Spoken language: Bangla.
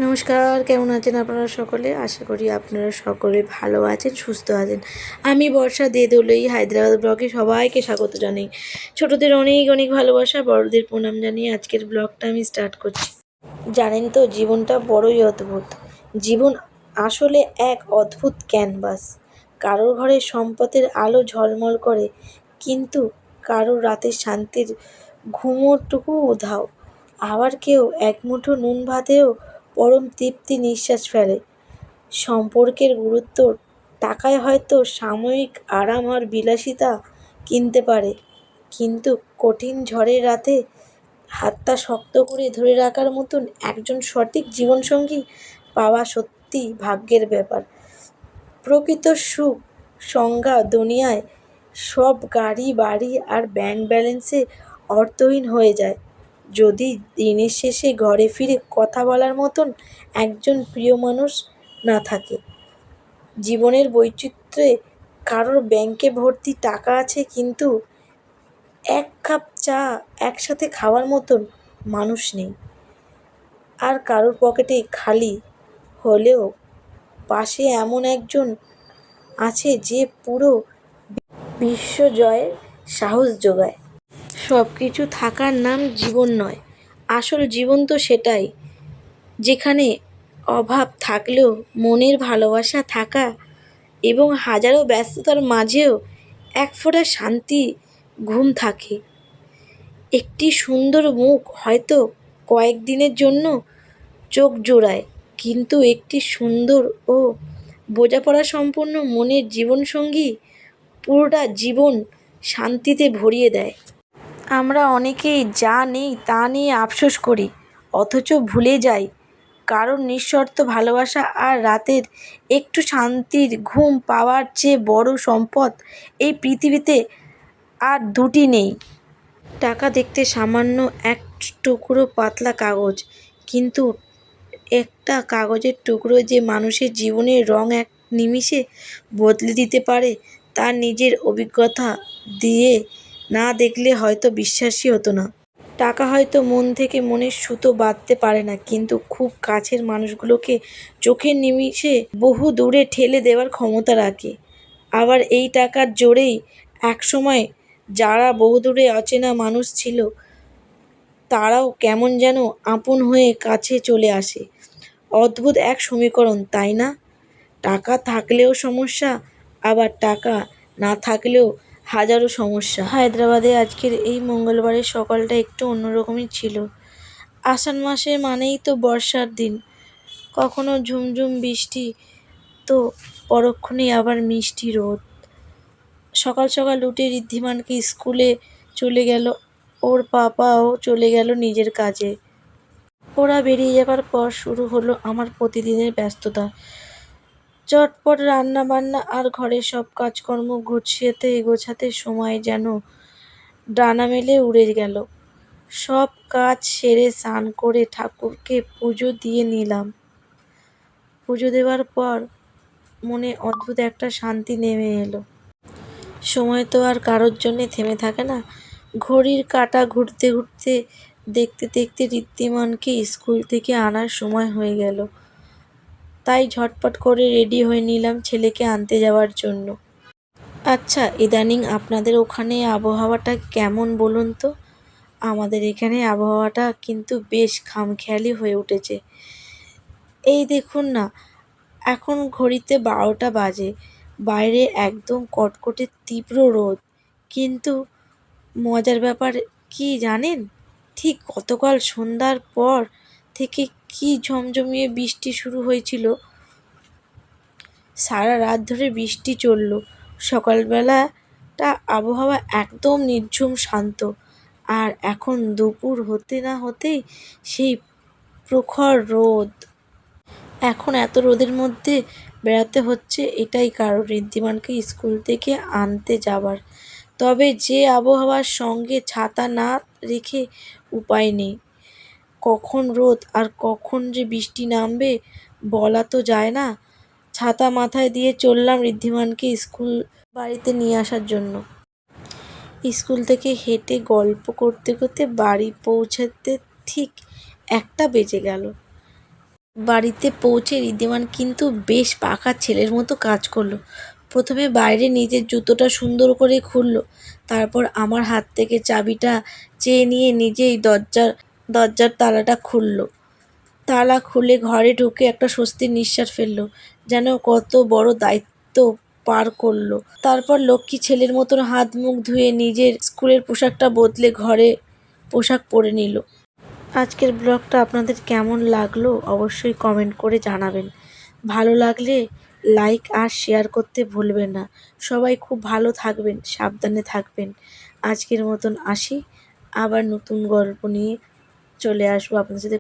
নমস্কার, কেমন আছেন আপনারা সকলে? আশা করি আপনারা সকলে ভালো আছেন, সুস্থ আছেন। আমি বর্ষা দে দোলই হায়দ্রাবাদ ব্লগে সবাইকে স্বাগত জানাই। ছোটদের অনেক অনেক ভালোবাসা, বড়দের প্রণাম জানিয়ে আজকের ব্লগটা আমি স্টার্ট করছি। জানেন তো, জীবনটা বড়ই অদ্ভুত। জীবন আসলে এক অদ্ভুত ক্যানভাস। কারোর ঘরে সম্পদের আলো ঝলমল করে, কিন্তু কারোর রাতের শান্তির ঘুমোরটুকু উধাও। আবার কেউ এক মুঠো নুন ভাতেও পরম তৃপ্তি নিঃশ্বাস ফেলে। সম্পর্কের গুরুত্ব টাকায় হয়তো সাময়িক আরাম আর বিলাসিতা কিনতে পারে, কিন্তু কঠিন ঝড়ের রাতে হাতটা শক্ত করে ধরে রাখার মতন একজন সঠিক জীবনসঙ্গী পাওয়া সত্যি ভাগ্যের ব্যাপার। প্রকৃত সুখ সংজ্ঞা দুনিয়ায় সব গাড়ি বাড়ি আর ব্যাংক ব্যালেন্সে অর্থহীন হয়ে যায় যদি দিনের শেষে ঘরে ফিরে কথা বলার মতন একজন প্রিয় মানুষ না থাকে। জীবনের বৈচিত্র্যে কারোর ব্যাংকে ভর্তি টাকা আছে, কিন্তু এক কাপ চা একসাথে খাওয়ার মতন মানুষ নেই। আর কারোর পকেটে খালি হলেও পাশে এমন একজন আছে যে পুরো বিশ্ব জয়ের সাহস যোগায়। সব কিছু থাকার নাম জীবন নয়, আসল জীবন তো সেটাই যেখানে অভাব থাকলেও মনের ভালোবাসা থাকা এবং হাজারো ব্যস্ততার মাঝেও এক ফোঁটা শান্তি ঘুম থাকে। একটি সুন্দর মুখ হয়তো কয়েকদিনের জন্য চোখ জোড়ায়, কিন্তু একটি সুন্দর ও বোঝাপড়া সম্পন্ন মনের জীবনসঙ্গী পুরোটা জীবন শান্তিতে ভরিয়ে দেয়। আমরা অনেকেই যা নেই তা নিয়ে আফসোস করি, অথচ ভুলে যাই কারোর নিঃশর্ত ভালোবাসা আর রাতের একটু শান্তির ঘুম পাওয়ার চেয়ে বড় সম্পদ এই পৃথিবীতে আর দুটি নেই। টাকা দেখতে সামান্য এক টুকরো পাতলা কাগজ, কিন্তু একটা কাগজের টুকরো যে মানুষের জীবনের রং এক নিমিষে বদলে দিতে পারে, তার নিজের অভিজ্ঞতা দিয়ে না দেখলে হয়তো বিশ্বাসই হতো না। টাকা হয়তো মন থেকে মনের সুতো বাঁধতে পারে না, কিন্তু খুব কাছের মানুষগুলোকে চোখের নিমিষে বহু দূরে ঠেলে দেওয়ার ক্ষমতা রাখে। আবার এই টাকার জোরেই একসময় যারা বহুদূরে অচেনা মানুষ ছিল, তারাও কেমন যেন আপন হয়ে কাছে চলে আসে। অদ্ভুত এক সমীকরণ, তাই না? টাকা থাকলেও সমস্যা, আবার টাকা না থাকলেও হাজারো সমস্যা। হায়দ্রাবাদে আজকের এই মঙ্গলবারের সকালটা একটু অন্যরকমই ছিল। আষাঢ় মাসে মানেই তো বর্ষার দিন। কখনো ঝুমঝুম বৃষ্টি, তো পরক্ষণেই আবার মিষ্টি রোদ। সকাল সকাল উঠে ঋদ্ধিমানকে স্কুলে চলে গেল, ওর পাপাও চলে গেল নিজের কাজে। ওরা বেরিয়ে যাবার পর শুরু হলো আমার প্রতিদিনের ব্যস্ততা। চটপট রান্না বান্না আর ঘরের সব কাজকর্ম গোছাতে সময় যেন ডানা মেলে উড়ে গেল। সব কাজ সেরে স্নান করে ঠাকুরকে পুজো দিয়ে নিলাম। পুজো দেওয়ার পর মনে অদ্ভুত একটা শান্তি নেমে এলো। সময় তো আর কারোর জন্যে থেমে থাকে না। ঘড়ির কাঁটা ঘুরতে ঘুরতে দেখতে দেখতে ঋদ্ধিমানকে স্কুল থেকে আনার সময় হয়ে গেল। তাই ঝটপট করে রেডি হয়ে নিলাম ছেলেকে আনতে যাওয়ার জন্য। আচ্ছা, ইদানিং আপনাদের ওখানে আবহাওয়াটা কেমন বলুন তো? আমাদের এখানে আবহাওয়াটা কিন্তু বেশ খামখেয়ালি হয়ে উঠেছে। এই দেখুন না, এখন ঘড়িতে 12টা বাজে, বাইরে একদম কটকটে তীব্র রোদ। কিন্তু মজার ব্যাপার কি জানেন? ঠিক গতকাল সন্ধ্যার পর থেকে কি ঝমঝমিয়ে বৃষ্টি শুরু হয়েছিল। সারা রাত ধরে বৃষ্টি চলল। সকালবেলাটা আবহাওয়া একদম নিঝুম শান্ত, আর এখন দুপুর হতে না হতেই সেই প্রখর রোদ। এখন এত রোদের মধ্যে বেড়াতে হচ্ছে, এটাই কারণ ঋদ্ধিমানকে স্কুল থেকে আনতে যাবার। তবে যে আবহাওয়ার সঙ্গে ছাতা না রেখে উপায় নেই। কখন রোদ আর কখন যে বৃষ্টি নামবে বলা তো যায় না। ছাতা মাথায় দিয়ে চললাম ঋদ্ধিমানকে স্কুল বাড়িতে নিয়ে আসার জন্য। স্কুল থেকে হেঁটে গল্প করতে করতে বাড়ি পৌঁছাতে ঠিক 1টা বেজে গেল। বাড়িতে পৌঁছে ঋদ্ধিমান কিন্তু বেশ পাকা ছেলের মতো কাজ করলো। প্রথমে বাইরে নিজের জুতোটা সুন্দর করে খুললো, তারপর আমার হাত থেকে চাবিটা চেয়ে নিয়ে নিজেই দরজার তালাটা খুললো। তালা খুলে ঘরে ঢুকে একটা স্বস্তির নিঃশ্বাস ফেললো, যেন কত বড় দায়িত্ব পার করলো। তারপর লক্ষ্মী ছেলের মতন হাত মুখ ধুয়ে নিজের স্কুলের পোশাকটা বদলে ঘরে পোশাক পরে নিল। আজকের ব্লগটা আপনাদের কেমন লাগলো অবশ্যই কমেন্ট করে জানাবেন। ভালো লাগলে লাইক আর শেয়ার করতে ভুলবেন না। সবাই খুব ভালো থাকবেন, সাবধানে থাকবেন। আজকের মতন আসি, আবার নতুন গল্প নিয়ে চলে আসবো আপনাদের সাথে।